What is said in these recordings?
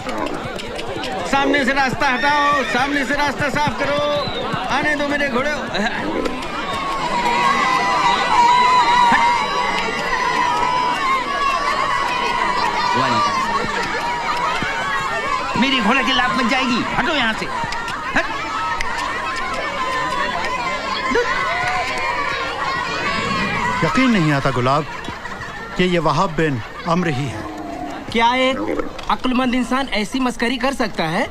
सामने से रास्ता हटाओ, सामने से रास्ता साफ करो, आने दो मेरे घोड़े। मेरी घोड़े की लात लग जाएगी, हटो यहाँ से। यकीन नहीं आता गुलाब कि ये वहाब बिन अम्र ही है। क्या एक अक्लमंद इंसान ऐसी मस्करी कर सकता है?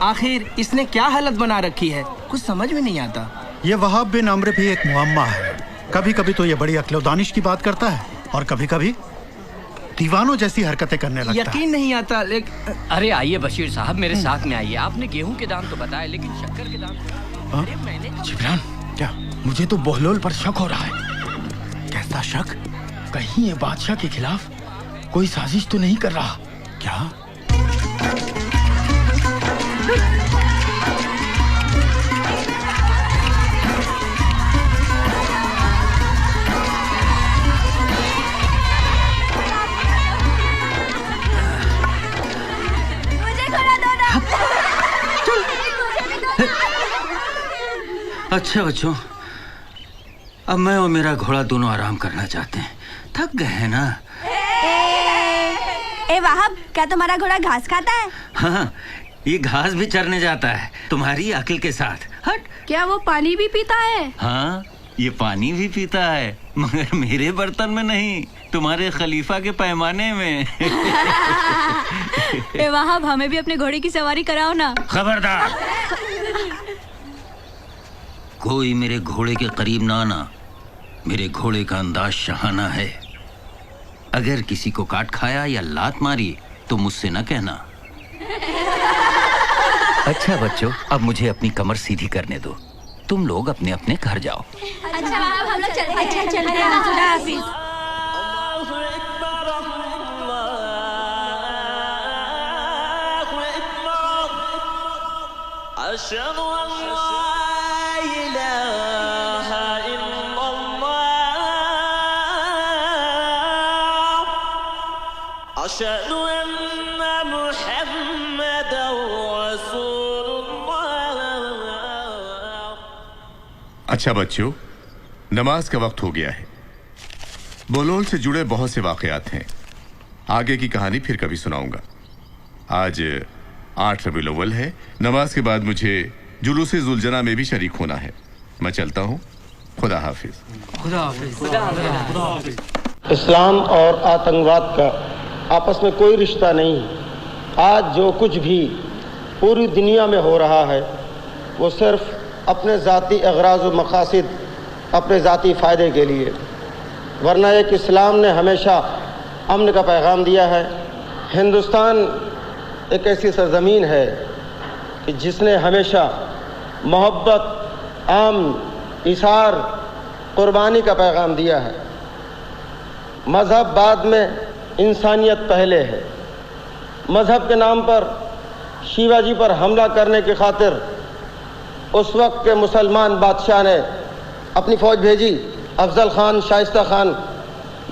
आखिर इसने क्या हालत बना रखी है, कुछ समझ में नहीं आता। ये वहाब बिन अम्र भी एक मुअम्मा है। कभी कभी तो ये बड़ी अक्ल दानिश की बात करता है और कभी कभी दीवानों जैसी हरकतें करने लगता है। यकीन नहीं आता। लेकिन अरे आइए बशीर साहब, मेरे साथ में आइए। आपने गेहूं के दाम तो बताए, लेकिन शक्कर के दाम अरे मैंने जिब्रान, क्या? मुझे तो बहलोल पर शक हो रहा है। कैसा शक? कहीं ये बादशाह के खिलाफ कोई साजिश तो नहीं कर रहा? क्या? अच्छा बच्चों, अब मैं और मेरा घोड़ा दोनों आराम करना चाहते हैं, थक गए हैं ना। ए वहाब, क्या तुम्हारा घोड़ा घास खाता है? हाँ, ये घास भी चरने जाता है तुम्हारी अकल के साथ। हट। क्या वो पानी भी पीता है? हाँ, ये पानी भी पीता है, मगर मेरे बर्तन में नहीं, तुम्हारे खलीफा के पैमाने में। ए वहाब, हमें भी अपने घोड़े की सवारी कराओ ना। खबरदार, कोई मेरे घोड़े के करीब ना आना। मेरे घोड़े का अंदाज शहाना है। अगर किसी को काट खाया या लात मारी तो मुझसे न कहना। अच्छा बच्चों, अब मुझे अपनी कमर सीधी करने दो। तुम लोग अपने अपने घर जाओ। अच्छा वहाब, हम लोग चलते हैं। अच्छा चलते हैं। खुदा हाफिज। अच्छा बच्चों, नमाज का वक्त हो गया है। बहलोल से जुड़े बहुत से वाकयात हैं। आगे की कहानी फिर कभी सुनाऊंगा। आज 8 रबीउल अव्वल है। नमाज के बाद मुझे जुलूसे जुलजना में भी शरीक होना है। मैं चलता हूँ। खुदा हाफिज। खुदा हाफिज। इस्लाम और आतंकवाद का आपस में कोई रिश्ता नहीं है। आज जो कुछ भी पूरी दुनिया में हो रहा है वो सिर्फ अपने ज़ाती अगराज़ व मक़ासिद, अपने ज़ाती फ़ायदे के लिए, वरना एक इस्लाम ने हमेशा अमन का पैगाम दिया है। हिंदुस्तान एक ऐसी सरज़मीन है कि जिसने हमेशा मोहब्बत, अमन, इसार, क़ुरबानी का पैगाम दिया है। मज़हब बाद में, इंसानियत पहले है। मज़हब के नाम पर शिवाजी पर हमला करने की खातिर उस वक्त के मुसलमान बादशाह ने अपनी फ़ौज भेजी, अफजल ख़ान, शाइस्ता ख़ान।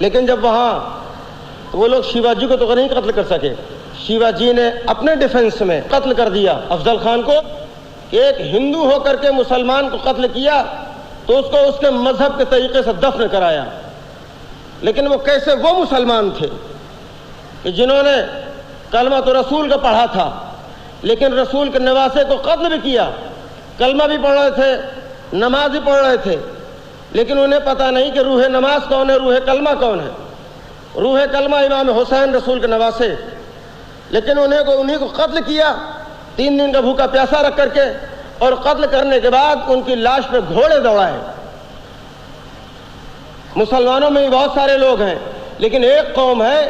लेकिन जब वहाँ तो वो लोग शिवाजी को तो नहीं कत्ल कर सके। शिवाजी ने अपने डिफेंस में कत्ल कर दिया अफजल ख़ान को। एक हिंदू होकर के मुसलमान को कत्ल किया तो उसको उसके मज़हब के तरीके से दफन कराया। लेकिन वो कैसे वो मुसलमान थे कि जिन्होंने कलमा तो रसूल का पढ़ा था, लेकिन रसूल के नवासे को कत्ल भी किया। कलमा भी पढ़ रहे थे, नमाज भी पढ़ रहे थे, लेकिन उन्हें पता नहीं कि रूह नमाज कौन है, रूह कलमा कौन है। रूह कलमा इमाम हुसैन रसूल के नवासे, लेकिन उन्हीं को कत्ल किया 3 दिन का भूखा प्यासा रख करके, और कत्ल करने के बाद उनकी लाश पे घोड़े दौड़ाए। मुसलमानों में भी बहुत सारे लोग हैं, लेकिन एक कौम है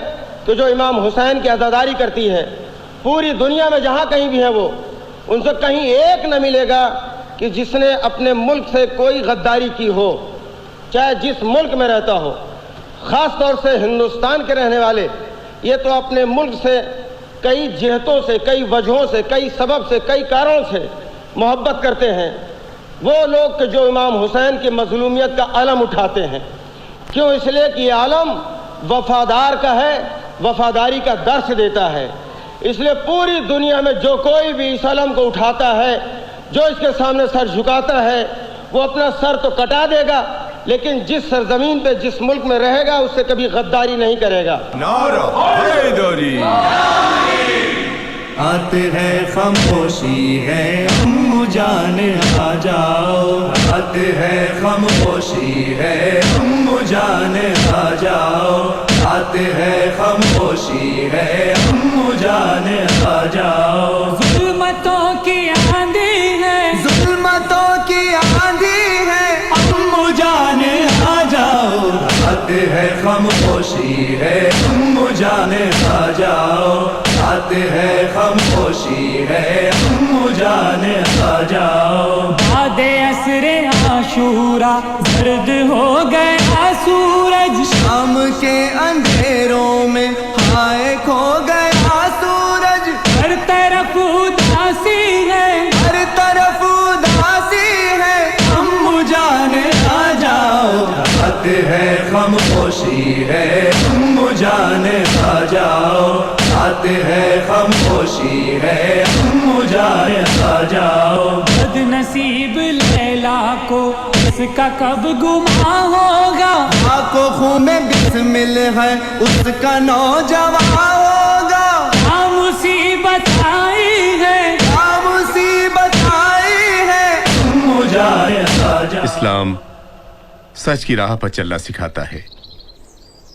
कि जो इमाम हुसैन की अज़ादारी करती है। पूरी दुनिया में जहाँ कहीं भी है वो, उनसे कहीं एक न मिलेगा कि जिसने अपने मुल्क से कोई गद्दारी की हो, चाहे जिस मुल्क में रहता हो। ख़ास तौर से हिंदुस्तान के रहने वाले ये तो अपने मुल्क से कई जिहतों से, कई वजहों से, कई सबब से, कई कारणों से मोहब्बत करते हैं। वो लोग के जो इमाम हुसैन की मजलूमियत का अलम उठाते हैं। क्यों? इसलिए कि ये आलम वफादार का है, वफादारी का दर्स देता है। इसलिए पूरी दुनिया में जो कोई भी इस अलम को उठाता है, जो इसके सामने सर झुकाता है, वो अपना सर तो कटा देगा, लेकिन जिस सरजमीन पे जिस मुल्क में रहेगा उससे कभी गद्दारी नहीं करेगा। नारा हैदरी। आते है खामोशी है अम्मू जान आ जाओ, आते है खामोशी है अम्मू जान आ जाओ, आते है खामोशी है अम्मू जान आ जाओ। जुल्मतों की आंधी है, जुल्मतों की आंधी है अम्मू जान आ जाओ, आते है खामोशी है अम्मू जान आ जाओ, आते है खामोशी है अम्मू जान आ जाओ। बादे असरे आशूरा जर्द हो गया सूरज, शाम के अंधेरों में हाय खो गया सूरज, हर तरफ उदासी है, हर तरफ उदासी है अम्मू जान आ जाओ, आते है खामोशी है अम्मू जान आ जाओ, आते है खामोशी है अम्मू जान आ जाओ। बदनसीब लैला को इसका कब गुमा होगा, आंखों खून में बिस्मिल है उसका नौजवान होगा। क्या मुसीबत आई है, क्या मुसीबत आई है अम्मू जान आ जाओ। इस्लाम सच की राह पर चलना सिखाता है।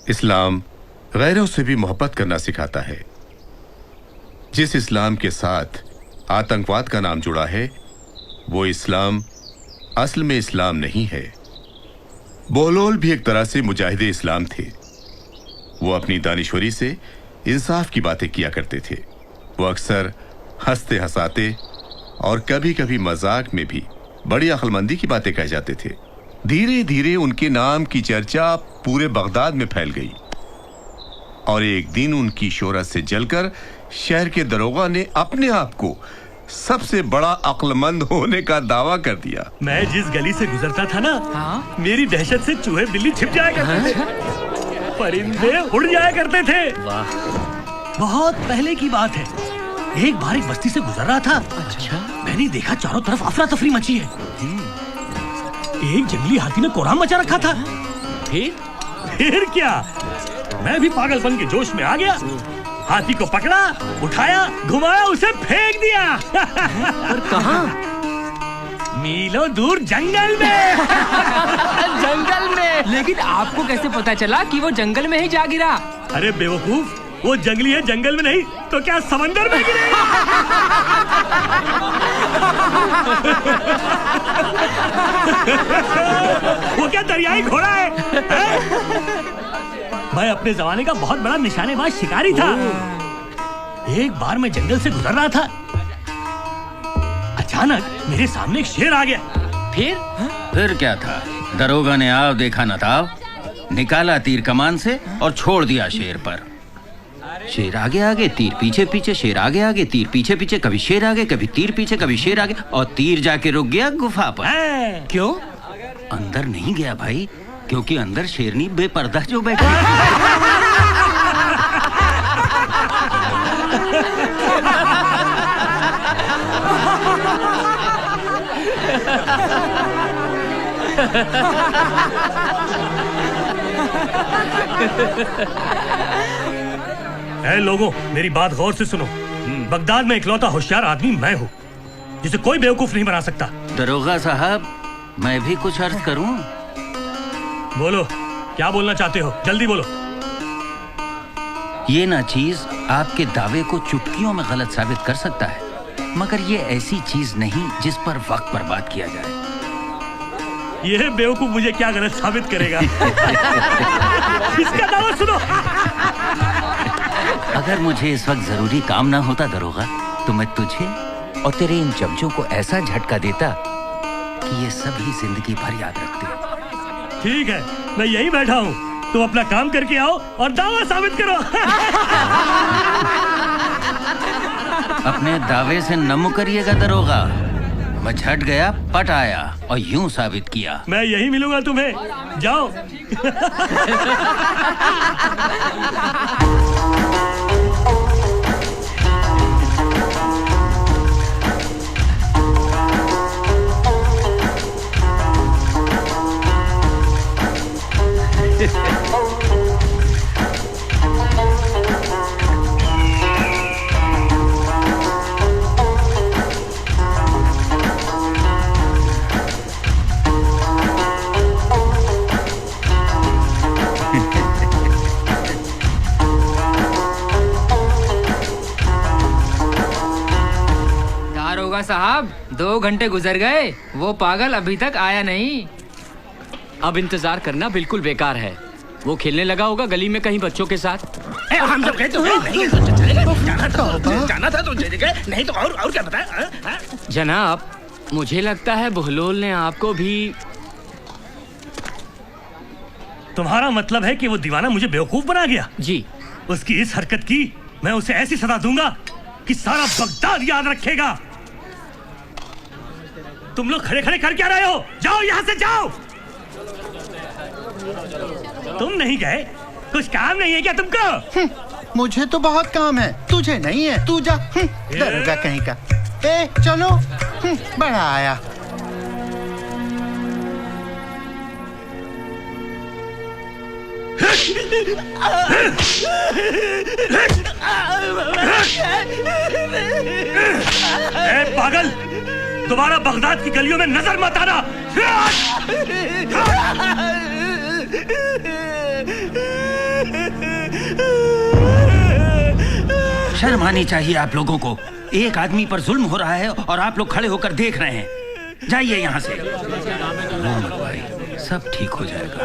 इस्लाम गैरों से भी मोहब्बत करना सिखाता है। जिस इस्लाम के साथ आतंकवाद का नाम जुड़ा है वो इस्लाम असल में इस्लाम नहीं है। बोहलोल भी एक तरह से मुजाहिदे इस्लाम थे। वो अपनी दानिश्वरी से इंसाफ की बातें किया करते थे। वो अक्सर हंसते हंसाते और कभी कभी मजाक में भी बड़ी अक्लमंदी की बातें कह जाते थे। धीरे धीरे उनके नाम की चर्चा पूरे बगदाद में फैल गई और एक दिन उनकी शोहरत से जलकर शहर के दरोगा ने अपने आप को सबसे बड़ा अक्लमंद होने का दावा कर दिया। मैं जिस गली से गुजरता था ना, मेरी दहशत से चूहे बिल्ली छिप जाया करते थे, परिंदे उड़ जाया करते थे। बहुत पहले की बात है। एक बार एक बस्ती से गुजर रहा था। मैंने देखा चारों तरफ अफरा तफरी मची है। एक जंगली हाथी ने कोहराम मचा रखा था। फिर क्या, मैं भी पागलपन के जोश में आ गया। हाथी को पकड़ा, उठाया, घुमाया, उसे फेंक दिया। पर कहाँ? मीलों दूर जंगल में। जंगल में? लेकिन आपको कैसे पता चला कि वो जंगल में ही जा गिरा? अरे बेवकूफ, वो जंगली है, जंगल में नहीं तो क्या समंदर में गिरेगा? वो क्या दरियाई घोड़ा है? मैं अपने जमाने का बहुत बड़ा निशानेबाज शिकारी था। एक बार मैं जंगल से गुजर रहा था, अचानक मेरे सामने एक शेर आ गया। फिर क्या था? दरोगा ने आव देखा नताव, निकाला तीर कमान से और छोड़ दिया शेर पर। शेर आगे आगे, तीर पीछे पीछे, शेर आगे आगे, तीर पीछे पीछे, कभी शेर आगे, कभी तीर पीछे, कभी शेर आगे, और तीर जाके रुक गया गुफा पर। क्यों? अंदर नहीं गया भाई, क्योंकि अंदर शेरनी बेपर्दा जो बैठी। ऐ लोगों, मेरी बात गौर से सुनो। बगदाद में इकलौता होशियार आदमी मैं हूँ, जिसे कोई बेवकूफ नहीं बना सकता। दरोगा साहब, मैं भी कुछ अर्ज करूं? बोलो, क्या बोलना चाहते हो? जल्दी बोलो। ये नाचीज आपके दावे को चुटकियों में गलत साबित कर सकता है, मगर ये ऐसी चीज नहीं जिस पर वक्त बर्बाद किया जाए। ये बेवकूफ मुझे क्या गलत साबित करेगा? इसका दावा सुनो। अगर मुझे इस वक्त जरूरी काम ना होता दरोगा, तो मैं तुझे और तेरे इन चमचों को ऐसा झटका देता कि ये सभी जिंदगी भर याद रखते। ठीक है, मैं यही बैठा हूँ, तुम अपना काम करके आओ और दावा साबित करो। अपने दावे से न मुकरिएगा दरोगा। मैं झट गया, पट आया और यूं साबित किया। मैं यही मिलूंगा तुम्हें, जाओ। हुआ साहब? 2 घंटे गुजर गए, वो पागल अभी तक आया नहीं। अब इंतजार करना बिल्कुल बेकार है। वो खेलने लगा होगा गली में कहीं बच्चों के साथ। हम जब गए तो नहीं जाना था तो चले गए, नहीं तो और क्या बताया? जनाब, मुझे लगता है बहलोल ने आपको भी। तुम्हारा मतलब है कि वो दीवाना मुझे बेवकूफ बना गया? जी। उसकी इस हरकत की मैं उसे ऐसी सजा दूंगा कि सारा बगदाद याद रखेगा। तुम लोग खड़े खड़े कर क्या रहे हो? जाओ यहाँ से, जाओ। तुम नहीं गए? कुछ काम नहीं है क्या तुमको? मुझे तो बहुत काम है, तुझे नहीं है। तू जा, दरोगा कहीं का। ए चलो, बड़ा आया। ए पागल, दोबारा बगदाद की गलियों में नजर मत आना। शर्म आनी चाहिए आप लोगों को। एक आदमी पर जुल्म हो रहा है और आप लोग खड़े होकर देख रहे हैं। जाइए यहाँ से। रो मत भाई, सब ठीक हो जाएगा।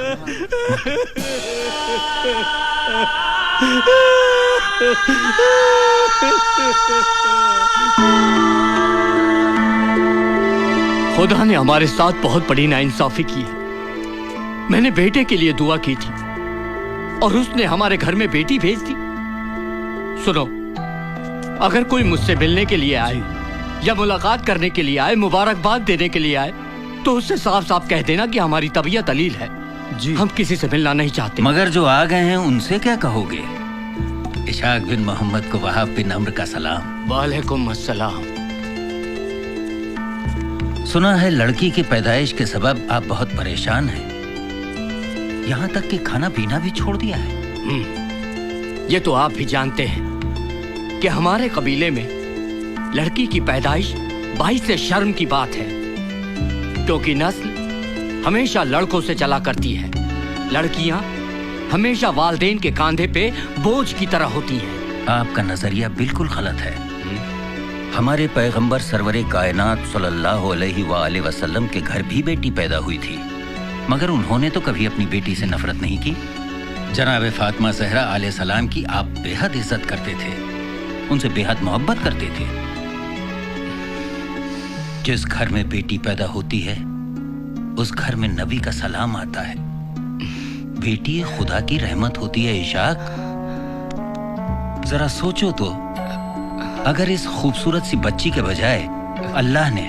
खुदा ने हमारे साथ बहुत बड़ी नाइंसाफी की है। मैंने बेटे के लिए दुआ की थी और उसने हमारे घर में बेटी भेज दी। सुनो, अगर कोई मुझसे मिलने के लिए आए या मुलाकात करने के लिए आए, मुबारकबाद देने के लिए आए, तो उससे साफ साफ कह देना कि हमारी तबीयत अलील है जी। हम किसी से मिलना नहीं चाहते। मगर जो आ गए हैं उनसे क्या कहोगे? इशाक बिन मोहम्मद को वहाब बिन अम्र का सलाम। वालेकुम अस्सलाम। सुना है लड़की की पैदाइश के सबब आप बहुत परेशान हैं, यहाँ तक कि खाना पीना भी छोड़ दिया है। ये तो आप भी जानते हैं कि हमारे कबीले में लड़की की पैदाइश बाइस से शर्म की बात है, क्योंकि नस्ल हमेशा लड़कों से चला करती है। लड़कियां हमेशा वालदेन के कांधे पे बोझ की तरह होती हैं। आपका नजरिया बिल्कुल गलत है। हमारे पैगंबर सरवरे कायनात सल्लल्लाहु अलैहि वसल्लम के घर भी बेटी पैदा हुई थी, मगर उन्होंने तो कभी अपनी बेटी से नफरत नहीं की। जनाब फातिमा ज़हरा अलैहिस्सलाम की आप बेहद इज्जत करते थे, उनसे बेहद मोहब्बत करते थे। जिस घर में बेटी पैदा होती है उस घर में नबी का सलाम आता है। बेटी खुदा की रहमत होती है। इशाक, जरा सोचो तो, अगर इस खूबसूरत सी बच्ची के बजाय अल्लाह ने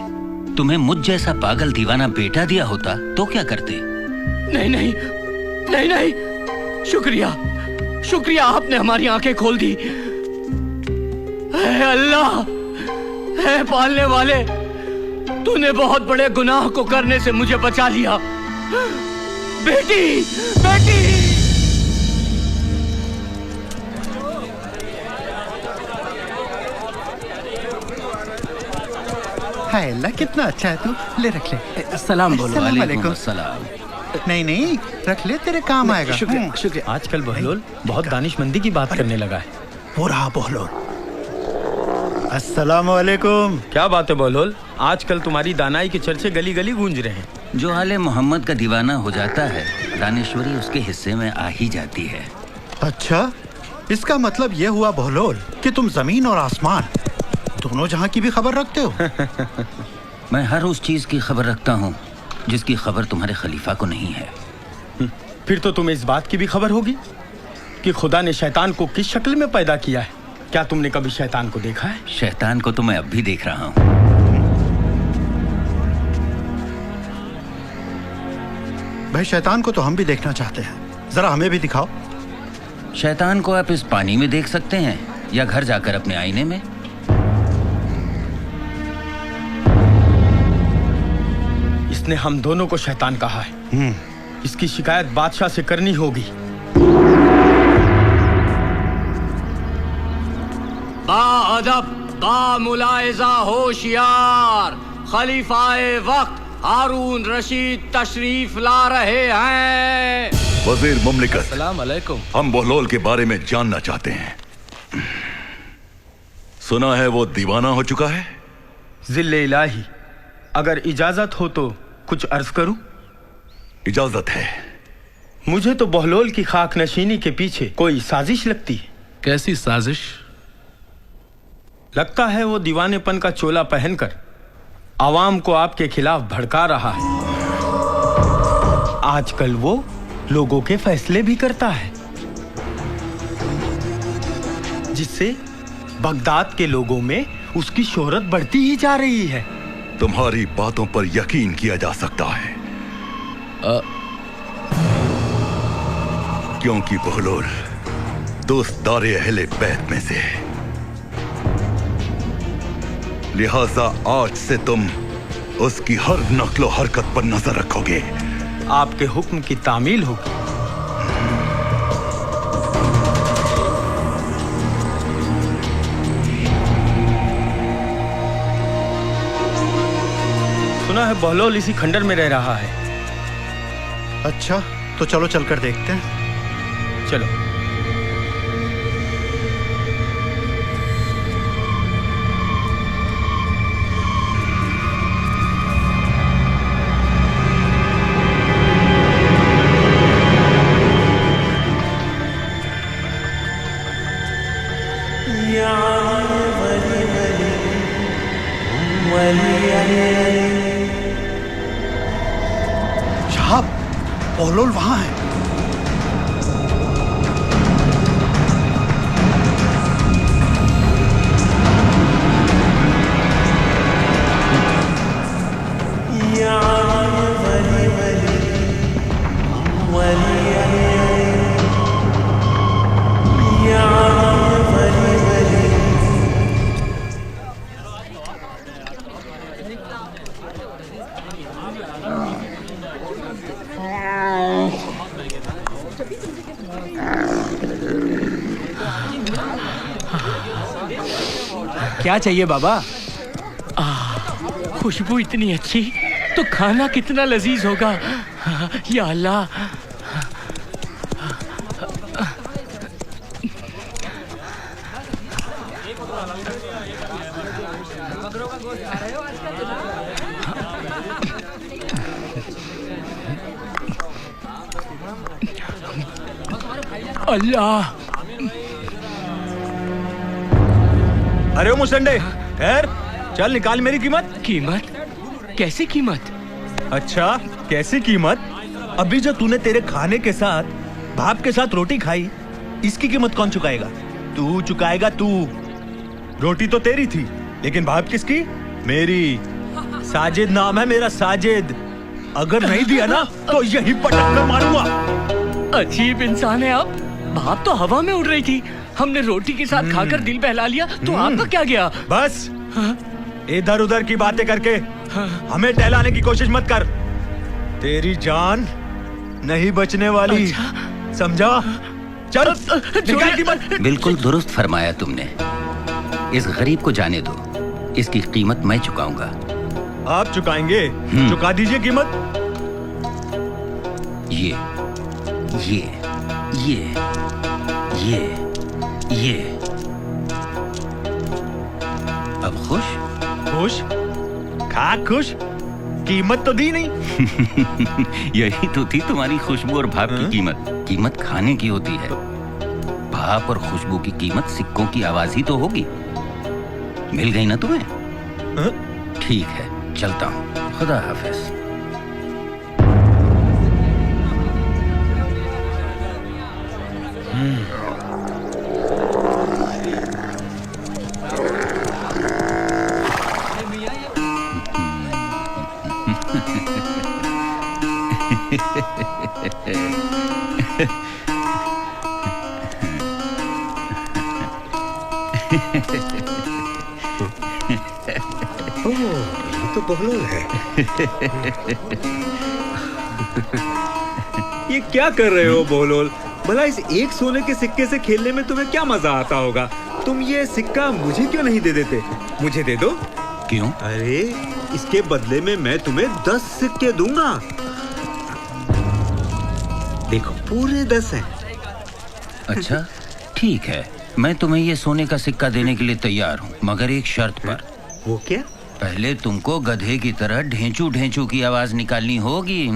तुम्हें मुझ जैसा पागल दीवाना बेटा दिया होता तो क्या करते? नहीं नहीं नहीं नहीं, शुक्रिया शुक्रिया, आपने हमारी आंखें खोल दी। है अल्लाह, है पालने वाले, तूने बहुत बड़े गुनाह को करने से मुझे बचा लिया। बेटी बेटी। हाय अल्लाह, कितना अच्छा है तू। ले रख ले। सलाम बोलो। वालेकुम सलाम। नहीं नहीं, रख ले, तेरे काम आएगा। शुक्रिया शुक्रिया। आजकल बहलोल बहुत दानिशमंदी की बात करने लगा है। वो रहा बहलोल। अस्सलाम वालेकुम। क्या बात है बहलोल, आजकल तुम्हारी दानाई के चर्चे गली गली गूंज रहे हैं। जो आले मोहम्मद का दीवाना हो जाता है, दानेश्वरी उसके हिस्से में आ ही जाती है। अच्छा, इसका मतलब ये हुआ बहलोल कि तुम जमीन और आसमान दोनों जहां की भी खबर रखते हो। मैं हर उस चीज की खबर रखता हूँ जिसकी खबर तुम्हारे खलीफा को नहीं है। फिर तो तुम्हें इस बात की भी खबर होगी कि खुदा ने शैतान को किस शक्ल में पैदा किया है। क्या तुमने कभी शैतान को देखा है? शैतान को तो मैं अब भी देख रहा हूँ। भाई, शैतान को तो हम भी देखना चाहते हैं, जरा हमें भी दिखाओ। शैतान को आप इस पानी में देख सकते हैं या घर जाकर अपने आईने में। इसने हम दोनों को शैतान कहा है। इसकी शिकायत बादशाह से करनी होगी। बाअदब, बामुलाइजा, होशियार, खलीफाए वक्त हारून रशीद तशरीफ ला रहे हैं। वजीर मुमलिकत, अस्सलाम वालेकुम। हम बहलोल के बारे में जानना चाहते हैं। सुना है वो दीवाना हो चुका है। जिल्ले इलाही, अगर इजाजत हो तो कुछ अर्ज करूं? इजाजत है। मुझे तो बहलोल की खाक नशीनी के पीछे कोई साजिश लगती है। कैसी साजिश? लगता है वो दीवानेपन का चोला पहनकर आवाम को आपके खिलाफ भड़का रहा है। आजकल वो लोगों के फैसले भी करता है, जिससे बगदाद के लोगों में उसकी शोहरत बढ़ती ही जा रही है। तुम्हारी बातों पर यकीन किया जा सकता है क्योंकि बहलोल दोस्तदारे अहले बैत में से है। लिहाजा आज से तुम उसकी हर नकलो हरकत पर नजर रखोगे। आपके हुक्म की तामील होगी। सुना है बहलोल इसी खंडर में रह रहा है। अच्छा, तो चलो चलकर देखते हैं। चलो। साहब, बहलोल वहां है। क्या चाहिए बाबा? खुशबू इतनी अच्छी तो खाना कितना लजीज होगा। या अल्लाह। अल्लाह। अरे ओ मुसंडे, खैर चल निकाल मेरी कीमत। कीमत? कैसी कीमत? अच्छा, कैसी कीमत? अभी जो तूने तेरे खाने के साथ भाप के साथ रोटी खाई, इसकी कीमत कौन चुकाएगा? तू चुकाएगा। तू। रोटी तो तेरी थी, लेकिन भाप किसकी? मेरी। साजिद नाम है मेरा, साजिद। अगर नहीं दिया ना तो यही पटक कर मारूंगा। अजीब इंसान है आप। भाप तो हवा में उड़ रही थी, हमने रोटी के साथ खाकर दिल बहला लिया, तो आपका क्या गया? बस इधर उधर की बातें करके हमें टहलाने की कोशिश मत कर। तेरी जान नहीं बचने वाली। अच्छा? समझा? चल निकाल कीमत। बिल्कुल दुरुस्त फरमाया तुमने। इस गरीब को जाने दो, इसकी कीमत मैं चुकाऊंगा। आप चुकाएंगे? चुका दीजिए कीमत। ये अब खुश? खुश? खा खुश? कीमत तो दी नहीं। यही तो थी तुम्हारी खुशबू और भाप की कीमत। कीमत खाने की होती है, भाप और खुशबू की कीमत सिक्कों की आवाज ही तो होगी। मिल गई ना तुम्हें? ठीक है, चलता हूँ। खुदा हाफिज। ये तो बहलोल है। ये क्या कर रहे हो बहलोल? भला इस एक सोने के सिक्के से खेलने में तुम्हें क्या मजा आता होगा? तुम ये सिक्का मुझे क्यों नहीं दे देते? मुझे दे दो। क्यों? अरे इसके बदले में मैं तुम्हें 10 सिक्के दूंगा। देखो पूरे 10 हैं। अच्छा ठीक है, मैं तुम्हें ये सोने का सिक्का देने के लिए तैयार हूँ, मगर एक शर्त पर। वो क्या? पहले तुमको गधे की तरह ढेंचू ढेंचू की आवाज निकालनी होगी।